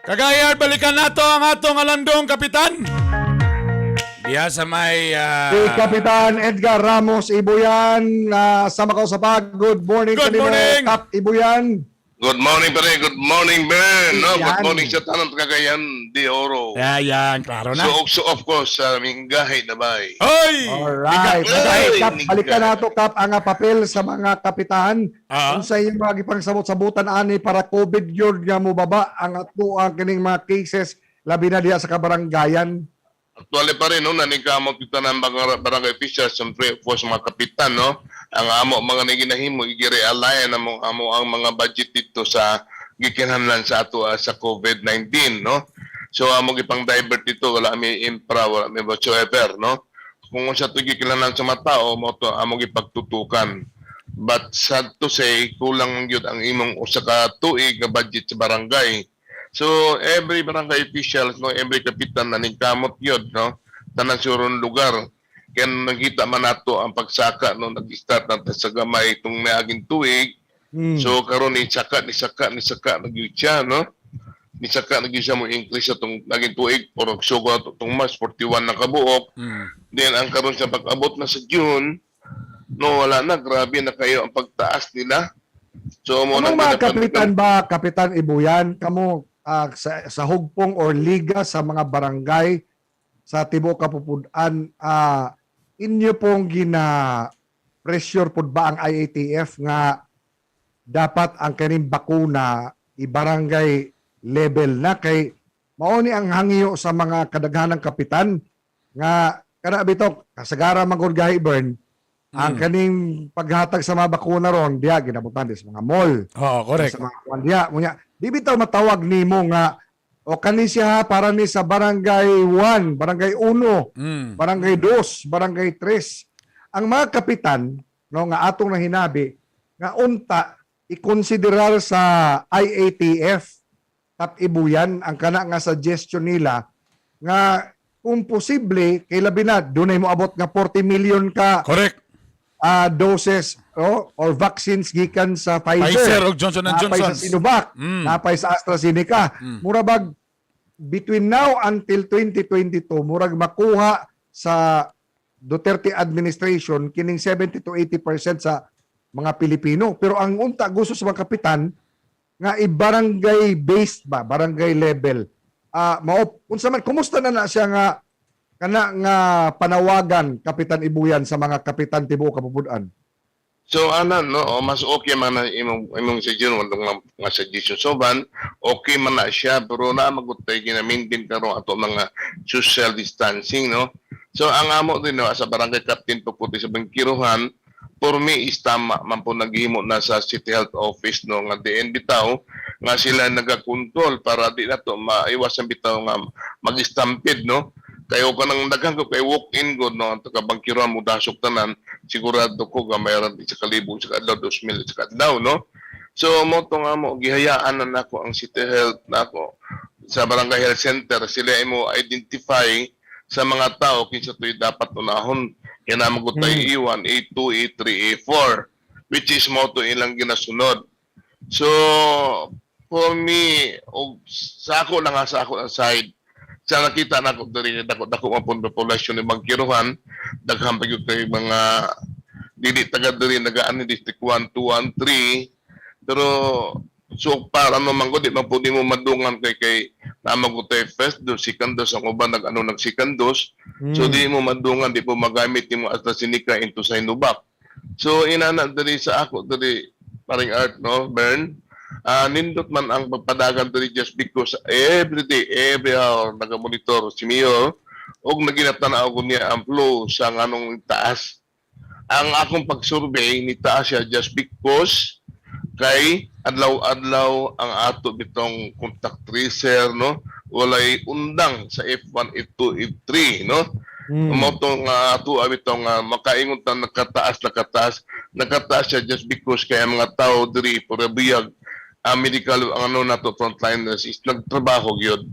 Kagayar, balikan nato ang atong alandong kapitan. Diya sa may... Si Kapitan Edgar Ramos Ibuyan, sama ko sa pag. Good morning. Good kanimo, morning. Kap Ibuyan. Good morning, pare. Good morning, Ben. No, Yan. good morning sa tanong Cagayan de Oro. Yan, klaro na. So of course, sa aming gahe na bay. Hoy! Alright. Ay, Kap, balikan nato, Kap, ang papel sa mga kapitan. Kung sa inyong mga gipangsabot-sabutan ani para COVID yun nga mo baba ang ato ang kining mga cases labi na diya sa kabaranggayan. Actually pa rin, no, nanikamot kita ng mga barangay officials, siyempre, for sa mga kapitan, no, ang amo, mga naginahimo, i-realign amo ang mga budget dito sa gikinahanglan sa ato sa COVID-19, no. So, amo gipang divert dito, wala may infra, wala may whatsoever, no. Kung sa ito gikinahanglan sa mga tao, mo to, amo gipagtutukan. But sad to say, kulang yun ang imong usa ka tuig nga budget sa barangay. So, every barangay official, no, every kapitan na ningkamot yun, no, tanang surong lugar. Kaya nakita man nato ang pagsaka, no, nag-start natin sa gamay itong naaging tuig. So, karon ni saka, nag-yun siya, no? Ni saka, nag-yun siya mo increase sa itong naging tuig, porong sugo itong mas, 41 na kabuok. Then, ang karon siya pag-abot na sa June, no, wala na, grabe na kayo ang pagtaas nila. So, Anong mga kapitan ba, Kapitan Ibuyan, kamo sa hugpong or liga sa mga barangay sa Tibuok Kapupudan, inyo pong pressure pud ba ang IATF nga dapat ang kaning bakuna i-barangay level na kay mauni ang hangyo sa mga kadaghanang kapitan nga kada bitok kasagara magod gahi burn ang kaning paghatag sa mga bakuna ron diya ginabutan sa mga mall. Correct. Sa mga kwan diya munya di bitaw matawag nimo nga o kani siya para ni sa barangay 1, barangay 1, barangay 2, barangay 3. Ang mga kapitan no nga atong nahinabi nga unta ikonsiderar sa IATF Kap Ibuyan ang kana nga suggestion nila nga kung posible kay labi na dunay mo abot nga 40 million ka Correct. doses or vaccines gikan sa Pfizer o Johnson & napay Johnson. sa Sinovac, napay sa AstraZeneca. Murabag between now until 2022 murag makuha sa Duterte administration kining 70 to 80% sa mga Pilipino. Pero ang unta gusto sa mga kapitan nga i-barangay based ba, barangay level. Unsa man kumusta na siya nga kana nga panawagan Kapitan Ibuyan sa mga kapitan Tibuok Kapupudan? So, no, mas okay man na imong suggestion, mga suggestion. So, okay man na siya, pero na magutay, gina-maintain karon ato mga social distancing, no? So, ang amo din, no, sa barangay captain puputi sa Bangkiruhan, for me, is tama man po naghimo na sa City Health Office, no, nga diin bitaw, nga sila nagakontrol para di na to maiwasan bitaw nga mag-stampede, no? Kayo ka nang naghangkop kay walk-in good, no, ang taga-Bangkiruhan mo dasok tanan, sigurado ko nga mayroon sa kalibo sa kadlaw 2,000 sa kadlaw, no. So mo to nga mo gihayaan na nako ang City Health nako sa Barangay Health Center, sila mo identify sa mga tao kinsa to'y dapat unahon kaya na magutay A1, A2, A3, A4, which is mo to ilang ginasunod. So for me sa ako lang sa ako ang side sa nakita na ko diri dako mapun populasyon ni Bangkiruhan, daghang pagyud kay mga dili taga diri nagaan ni District 1, 2, 1, 3. Pero so para naman ko di man pud mo madungan kay namagutay first dose, second dose ang uban nag second dose. So di mo madungan, di po magamit nimo AstraZeneca into Sinovac. So inana diri sa ako diri paring art, no, Bern. Nindot man ang pagpadagan diri just because every day, every hour naga-monitor si Mio og naginatanaw ko niya ang flow sa nganong taas. Ang akong pag-survey ni taas siya just because kay adlaw-adlaw ang ato bitong contact tracer, no, walay undang sa F1, F2, F3, no. Motong ato bitong makaingon ta nakataas siya just because kay ang mga tao diri para biyag medical ang ano nato frontliners is nagtrabaho gyud.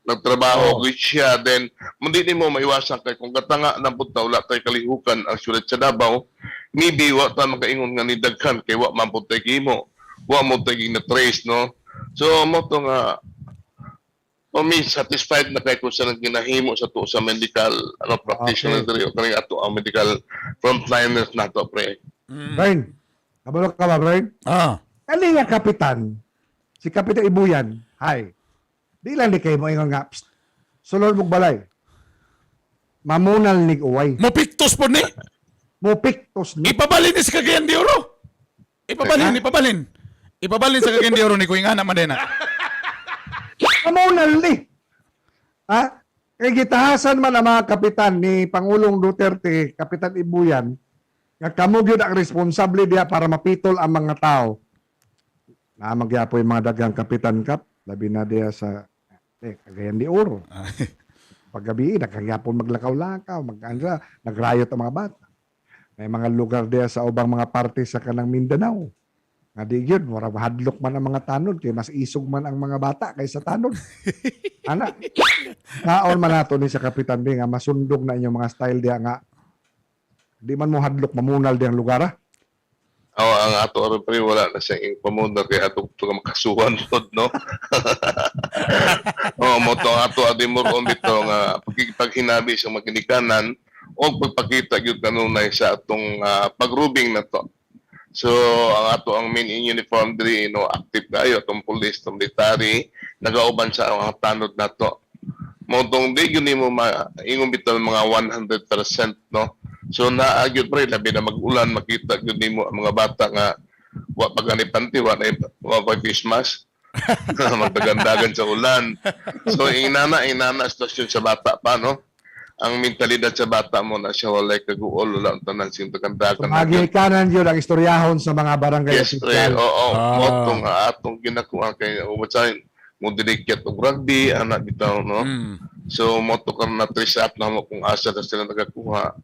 Nagtrabaho gyud siya, then hindi mo maiwasan kay kung katanga ng punta wala tay kalihukan ang sulit sa Davao, maybe wa ta makaingon nga ni daghan kay wa man pud tay gimo, wa mo tay na trace, no. So mo to nga O me satisfied na kay kung saan ginahimo sa to sa medical practitioner Okay. diri o kani ato ang medical frontliners nato pre. Brian, kabalo ka ba, Brian? Ah. Kani nga kapitan, si Kapitan Ibuyan, hi. Di lang di kayo mo ingon nga, psst, sulod mong balay. Mamunal ni uway. Mopiktos po ni. Mupiktos ni. Ipabalin ni sa Cagayan de Oro. Ipabalin. Ipabalin sa Cagayan de Oro ni Kuya nga naman din na. Mamunal ni. Ha? Kay gitahasan man ang mga kapitan ni Pangulong Duterte, Kapitan Ibuyan, nga kamo gyud ang responsable diya para mapitol ang mga tao. Namagyapo yung mga dagang kapitan kap, labi na diya sa Cagayan de Oro. Paggabi, nagkagyapon maglakaw-lakaw, nagrayot ang mga bata. May mga lugar diya sa ubang mga parte sa kanang Mindanao. Nga di yun, warang hadlok man ang mga tanod, kaya mas isog man ang mga bata kaysa tanod. Ana, naon man nato ni sa kapitan di nga, masundog na inyong mga style diya nga, di man mo hadlok, mamunal diyang lugar ah. Ang ato aron pre wala na siyang pamundag kay ato to makasuhan pod no. Mo to ato adimor on bitaw nga paghinabi sa maginikanan o pagpakita gyud kanunay sa atong pagrubing na to. So ang ato ang main in uniform diri active kayo atong police, military, nagauban sa mga tanod nato. Mo tong di gyud nimo ingon bitaw mga 100% no. So naagyod pre labi na mag-ulan makita gyud nimo ang mga bata nga wa pagani panty wa pa face mask. Magdagandagan sa ulan. So inana sitwasyon sa bata pa no. Ang mentalidad sa bata mo na siya walay kaguol wala ang tanan sing dagandagan. Magikanan yun ang istoryahon sa mga barangay Yes pre. official. Oo. Ah. Motong atong ginakuha kay umatsahin mo diligyat og rugby anak bitaw no. So moto karon na trace up na mo kung asa na sila nagakuha.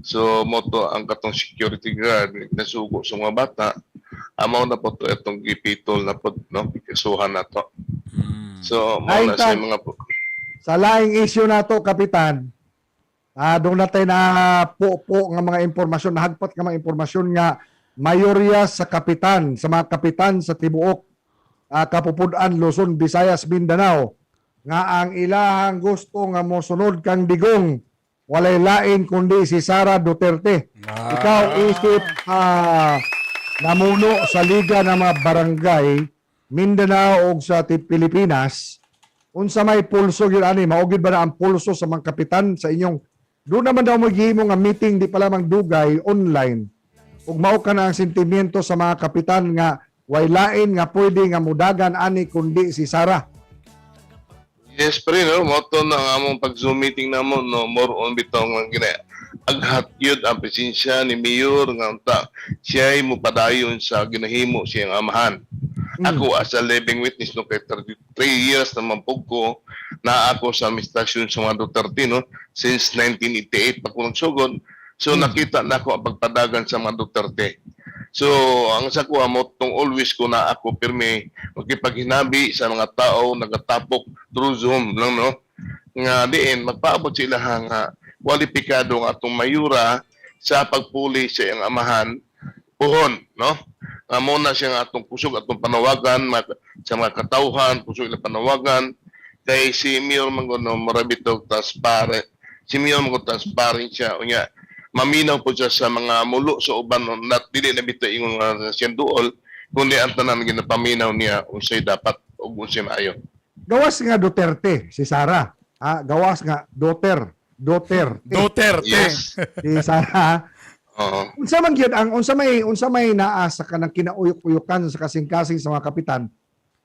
So moto ang katong security guard nasugo sa mga bata. Amaw na po to itong gipitol na po no kasuhan na to. So mo Ay, na sa tan- mga Sa laing issue na to, Kapitan, doon natin na po nga mga impormasyon, nahagpat nga mga impormasyon nga mayorya sa kapitan, sa mga kapitan sa tibuok, Kapupudan, Luzon, Visayas, Mindanao, nga ang ilahang gusto nga mosunod kang digong, walay lain kundi si Sara Duterte. Ikaw isip namuno sa Liga ng mga Barangay, Mindanao o sa Pilipinas, unsa may pulso gyud ani maugid ba na ang pulso sa mga kapitan sa inyong doon naman daw maghimo nga meeting di pa lamang dugay online ug mao ka na ang sentimiento sa mga kapitan nga way lain nga pwede nga mudagan ani kundi si Sara. yes pre no moto na ang among pag Zoom meeting namo no more on bitaw nga gina aghat yun ang presensya ni Mayor nga unta siya ay mupadayon sa ginahimo siyang amahan. Ako as a living witness no kay 33 years naman po ko na ako sa administrasyon sa mga Duterte no since 1988 pa ko nagsugod. So nakita na ako ang pagpadagan sa mga Duterte. So ang sa ko motong always ko na ako pirmi magkipaghinabi sa mga tao nagatapok through Zoom lang no nga diin magpaabot sila nga kwalipikado nga atong mayura sa pagpuli sa iyang amahan puhon no. Muna siya nga atong kusog atong panawagan sa mga katawhan kusog na panawagan kay si Mayor Mangono marabitog transparent si Mayor Mangono transparent siya unya maminaw po siya sa mga mulo sa uban not dili na bitaw ingon nga siya duol kundi ang tanan ginapaminaw niya unsay dapat ug unsay maayo. Gawas nga Duterte si Sara. Gawas nga Duterte. Duterte. Yes. Si Sara. Oo. Unsa man gyud ang unsa may naa sa kanang kinauyok-uyukan sa kasing-kasing sa mga kapitan.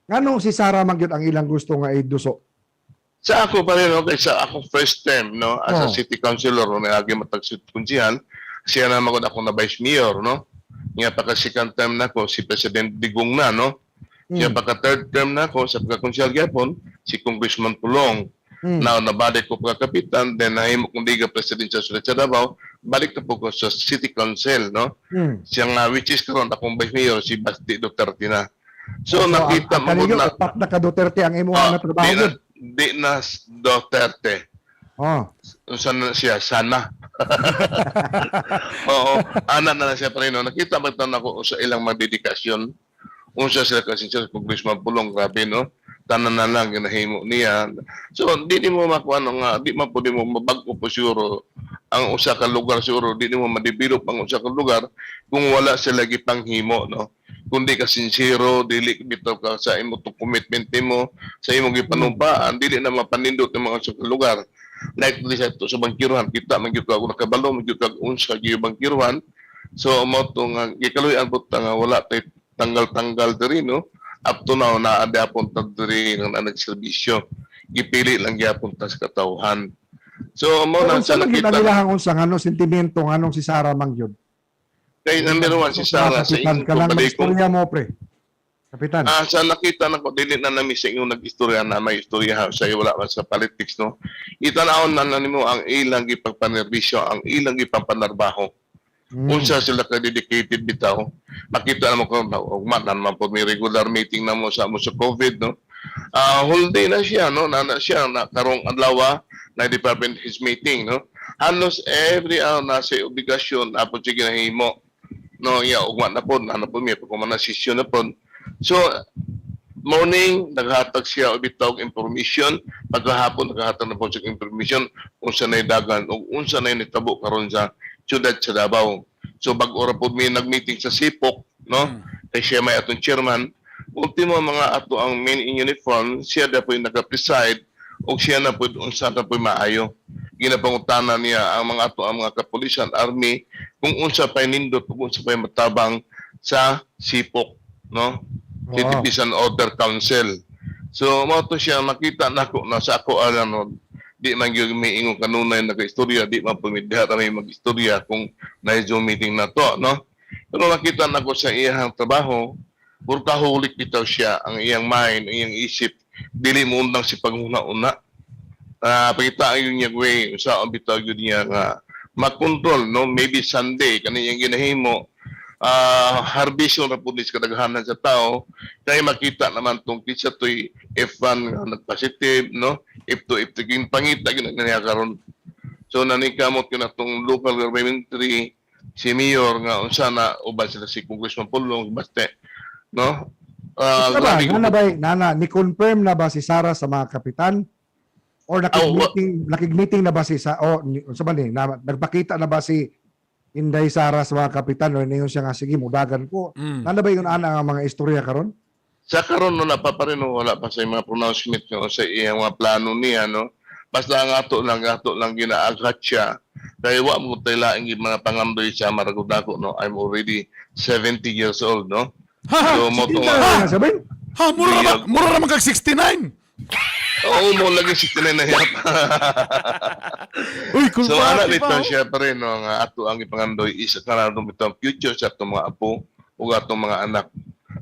Nganong si Sara man gyud ang ilang gusto nga iduso? Sa ako pa rin, okay, sa akong first term, no, as a city councilor, no, nagagi matagsikunsihan, siya na magod ako na vice mayor, no? Nga pagka second term na ko, si President Digong na, no? Siya pagka third term na ko, sa pagkakonsyal gyapon, si Congressman Pulong. Now, nabalik ko pagkapitan, then nahimo kong liga president sa Sulit sa Davao, balik na po ko sa city council, no? Siya nga, which is karon akong vice mayor, si Basti Duterte na. So, nakita mo kanino na, upat na ka Duterte ang imuha na trabaho. di na Duterte. Sana siya, sana. Oo, anak na siya pa rin. No? Nakita ba ito na ako sa ilang mga dedikasyon. Unsa sila kasi sa Congressman Pulong, grabe, no? tanan na lang ginahimo niya. So di mo makuha nga, di man pud mo mabag-o po siguro ang usa ka lugar siguro, di mo ma-develop ang usa ka lugar kung wala sila gipanghimo, no? Kundi ka sincero, dili bitaw ka sa imo to commitment mo, sa imong gipanumpaan, dili na mapanindot ang mga usa ka lugar. Like sa to sa bangkiruhan, kita man gyud ka kung nakabalo man gyud ka unsa gyud bangkiruhan. So mo to nga gikaluyan pud nga wala tay tanggal-tanggal diri, no? Up to now naada pon ta diri nga nagserbisyo. Gipili lang gyapon ta sa katawhan. So mo na Unsa sa man kita nakita nila ang unsa ngano sentimento nganong si Sara Mangyod? kay number one si Sara sa Kapitan, inyong kanang pabalikong istorya mo pre. Kapitan. sa nakita na ko dili na nami sa inyong nag-istorya na may istorya sa wala man sa politics, no. Itan-aon na nimo ang ilang gipagpanerbisyo, ang ilang gipampanarbaho. Unsa sila ka dedicated bitaw. Makita na mo ko ugma na naman po may regular meeting na mo sa COVID, no. Whole day na siya, no. Na siya na karong adlaw na department his meeting, no. Halos every hour na sa obligasyon apod siya ginahimo. No, ugma na po may pagkumana session na po. So morning naghatag siya og bitawg information, pagkahapon naghatag na po siya information unsa nay dagan ug unsa nay nitabo karon sa siyudad sa Davao. So bag-o ra po may nagmeeting sa Sipok, no? Kay siya may atong chairman. Ultimo mga ato ang main in uniform, siya na po yung nag-preside o siya na po unsa na po maayo. Ginapangutana niya ang mga ato ang mga kapulisan, army, kung unsa pay nindot, kung unsa pay matabang sa Sipok, no? City Peace and Order Council. So mo to siya makita nako na sa ako alam, no, di man gyud may ingong kanunay nagaistorya, di man pumidha may magistorya kung na Zoom meeting na to, no? Pero nakita nako sa iyang trabaho, burkahulik bitaw siya ang iyang mind, ang iyang isip, dili mo undang si panguna-una. Pakita ang yung way sa bitaw yun niya nga makontrol, no, maybe Sunday kaniyang ginahimo harvestion na po sa kadaghanan sa tao kaya makita naman tong kitsa to'y F1 nga nag-positive, no, F2, F3 king pangita ginagniya karon. So nanikamot yun atong local government si Mayor nga unsa na uban sila si Congressman Pulong baste, no. Nana, ni-confirm na ba si Sara sa mga kapitan? Or nakig-meeting na ba si nagpakita na ba si Inday Sara sa mga kapitan o niyon siya nga sige mudagan ko. Nana ba yung ana nga mga istorya karon? Sa karon no napaparin wala pa sa mga pronouncement no sa iyang mga plano niya, no. Basta ang ato lang ginaaghat siya. Kaya wa mo tay laing mga pangamdoy siya maragudako, no. I'm already 70 years old, no. So mo to mura naman kag 69. Oo, mo lagi 69 na hirap. Uy, So anak nito siya pa rin, no, nga ato ang ipangandoy isa ka na itong future sa atong mga apo o atong mga anak.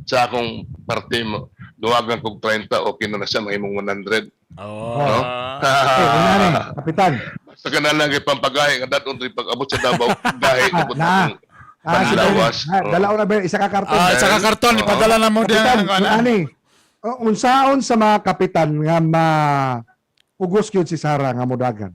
Sa akong parte mo, duwagan kong 30, okay na siya, mga imong 100. No? Kapitan. Basta ka na lang ipampagahe, nga datong pag-abot sa Davao, gahe na po itong panlawas. Dalaw na ba isa ka karton? Isa ka karton, ipadala na mo Kapitan, diyan. unsaon sa mga kapitan nga ugos gyud si Sara nga modagan?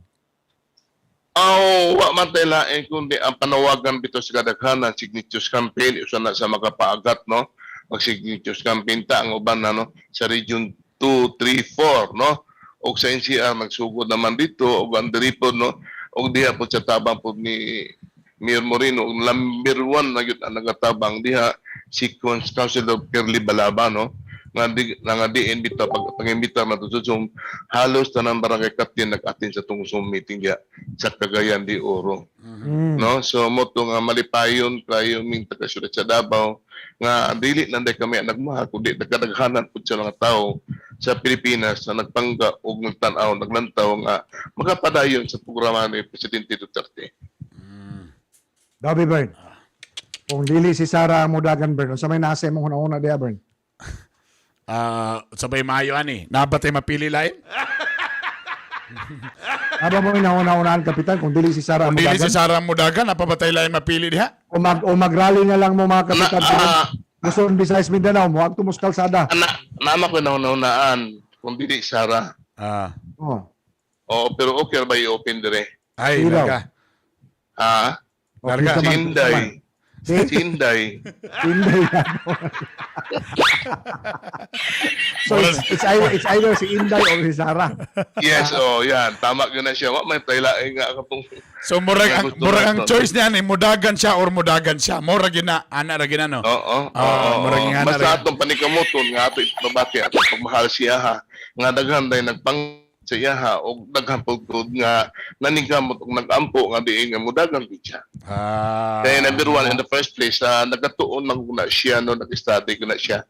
Wa man tayo lain kundi ang panawagan bito sa kadaghanan signatures campaign usa na sa makapaagat, no, mag signatures campaign ta ang uban na, no, sa region 2, 3, 4, no, og sa NCR magsugod naman dito og andiripod, no, og diha po sa tabang po ni Mayor Moreno og number 1 na gyud ang nagatabang diha si Councilor Perly Balaba, no, nga diin bitaw pag-imbita na to sa Zoom, halos tanang barangay captain nag-attend sa tong Zoom meeting diya sa Cagayan de Oro. No, so mo to nga malipayon kayo ming taga syudad sa Davao nga dili lang day kami nagmahal kundi nagkadaghanan pud sa mga tao sa Pilipinas na nagpangga og nagtan-aw naglantaw nga makapadayon sa programa ni Presidente Duterte. Dabi Bern. Kung dili si Sara ang modagan Bern, sa may nasa imong una diha Bern. Sabay maayo ani. Nabatay mapili lain. Aba mo inauna-unahan kapitan kung dili si Sara ang Dili modagan. si Sara modagan, napabatay lain mapili diha. O mag-rally na lang mo mga kapitan. Luzon, Visayas, Mindanao mo agto mo sa kalsada. Nama ko naunaan kung dili Sara. Pero okay ba i-open dire? Ay, Ilaw. larga. Ha? Larga. Si Inday. Si Si Inday. Inday Llano. So it's either si Inday or si Sara. Yes, yan. Tama yun na siya. Wa may taylain nga katong So murag ang, Gusto murag ang nato. choice niyan eh, mudagan siya or mudagan siya. Murag gina ana ra gina no. Oo. Murag nga na Basta rin. atong panikamuton nga ato babati ato pagmahal siya ha. Nga daghan day nagpang siya ha o daghan pugtod nga nanigamot og nagampo nga diin nga mudagan gid siya. Kaya number one in the first place, nagkatuon man ko na siya no, nag-study ko na siya.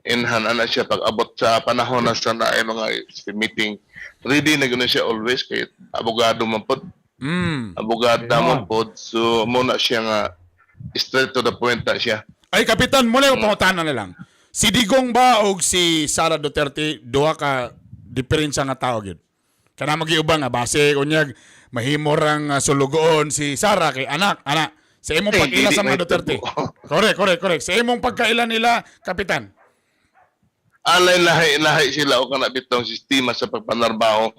Inhan na siya pag abot sa panahon na sa na mga meeting. Ready na gano'n siya always kay abogado man pod. Abogado man pod. So muna siya nga straight to the point na siya. Ay kapitan, muna yung pangutanan na lang. Si Digong ba o si Sara Duterte duha ka diferensya nga tao gyud? Kana magiubang nga base unyag mahimorang sulugoon si Sara kay anak. Sa imong Ay, pagkaila dili sa mga may Duterte. tubo. Correct. Sa imong pagkaila nila, kapitan. Alay lahi sila o kana bitong sistema sa pagpanarbaho.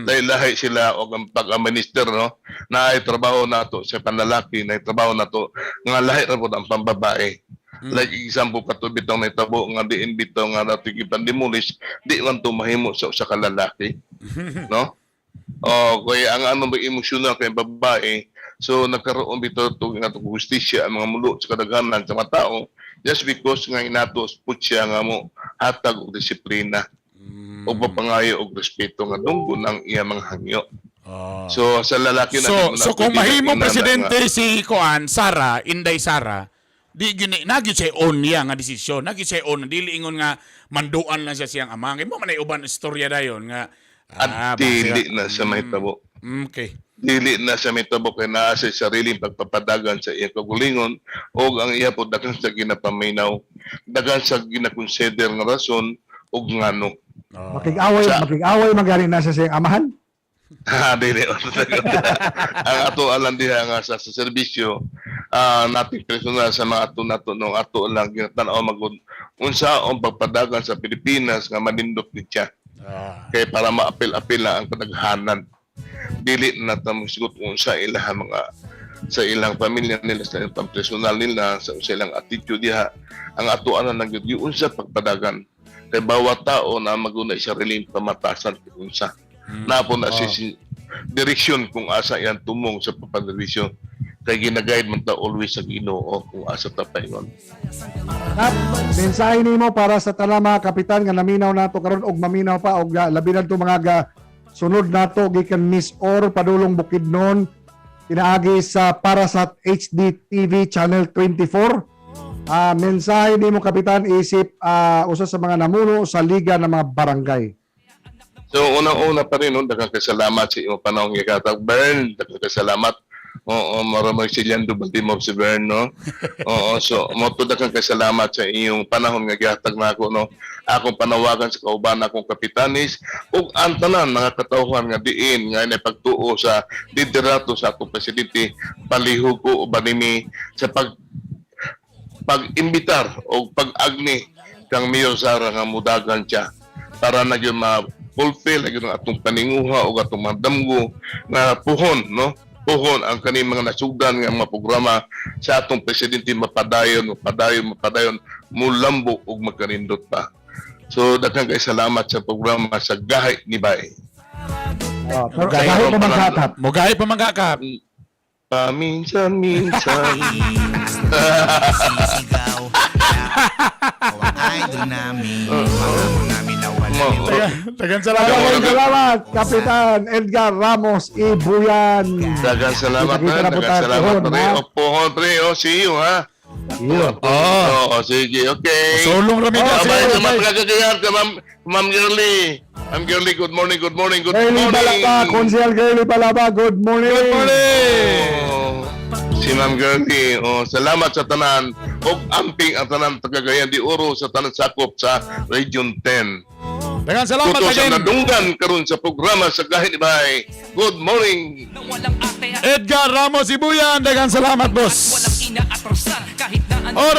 Lahi sila o ang pag-minister no na ay trabaho nato sa panlalaki na trabaho nato nga lahi ra pud ang pambabae. Like example kato bitong nitabo nga diin bitong nga nato gipandimulis di man to mahimo sa kalalaki. No? Kaya ang ano ba emosyonal kay babae so nagkaroon bito to nga hustisya ang mga mulo sa kadaghanan sa mga tao just because nga inato put siya nga mo hatag og disiplina o papangayo og respeto nga dunggo ng iya mga hangyo. So sa lalaki na So kung mahimong presidente si Kuan Sara, Inday Sara, di gini nagi siya on niya nga desisyon. Nagi siya on dili ingon nga manduan lang siya siyang ama. Kay mo man ay uban istorya dayon nga at dili na sa mahitabo. Okay. Dili na sa mahitabo kay naa sa sariling pagpapadagan sa iyang kagulingon o ang iya po dagan sa ginapaminaw, dagan sa ginakonsider nga rason og ngano. Makig-away magari na sa siyang amahan. Dili. Ang ato alam diha nga sa serbisyo nating personal sa mga ato nato nung ato lang ginatanaw magud unsa ang pagpadagan sa Pilipinas nga manindot ni siya. Kaya para maapil-apil na ang kadaghanan. Dili na tamang sigot unsa ilang mga sa ilang pamilya nila sa ilang personal nila sa ilang attitude diha ang ato ana nang gyud unsa pagpadagan kay bawat tao na maguna siya riling pamatasan kung unsa. Napo na si direksyon kung asa yan tumong sa papadalisyon kay ginaguide man ta always sa Ginoo kung asa ta paingon. Mensahe nimo para sa tanang mga kapitan nga naminaw nato karon og maminaw pa og labi na to mga sunod nato gikan Miss Or padulong Bukidnon pinaagi sa Parasat HD TV Channel 24. Mensahe nimo kapitan isip usa sa mga namuno sa liga ng mga barangay. So unang-una pa rin, daghang kasalamat sa iyong panahon nga katag Bern, daghang kasalamat. Maraming silyan do Baltimore si Bern, no? So mo to daghang kasalamat sa iyong panahon nga gihatag nako, no? Akong panawagan sa kauban akong kapitanis ug ang tanan mga katawhan nga diin nga pagtuo sa liderato sa atong presidente palihog ko uban nimi sa pag-imbitar o pag-agni kang Mayor Sara nga mudagan siya para na gyud fulfill ang atong paninguha o atong mandamgo na puhon, no? Puhon ang kaning mga nasugdan nga mga programa sa atong presidente mapadayon, mulambo og magkanindot pa. So daghang kay salamat sa programa sa Gahi ni Bay. Pero kahit pa magkatap. Mugahi pa magkakap. Paminsan-minsan. Sisigaw. Ang idol namin. Mga namin na wala. Tagan salamat. Salamat Kapitan Edgar Ramos Ibuyan. Daghang salamat Kita na. na po Daghang tayo, salamat ha? pre. Puhon pre. See you ha. Iyo. Sige, okay. Sulong rami ka. Abay sa mga kagagayan ka, Ma'am Girlie. Ma'am Girlie, good morning. Girlie Balaba, Konsehal Girlie Balaba, good morning. Good morning. Si Ma'am Girlie, salamat sa tanan. Og amping ang tanan tagagayan di oro sa tanan sakop sa Region 10. Tagan salamat Tuto sa again. nadunggan karon sa programa sa Gahi ni Bay. Good morning. Edgar Ramos Ibuyan. Tagan salamat boss. Walang inaatrasan kahit na Ora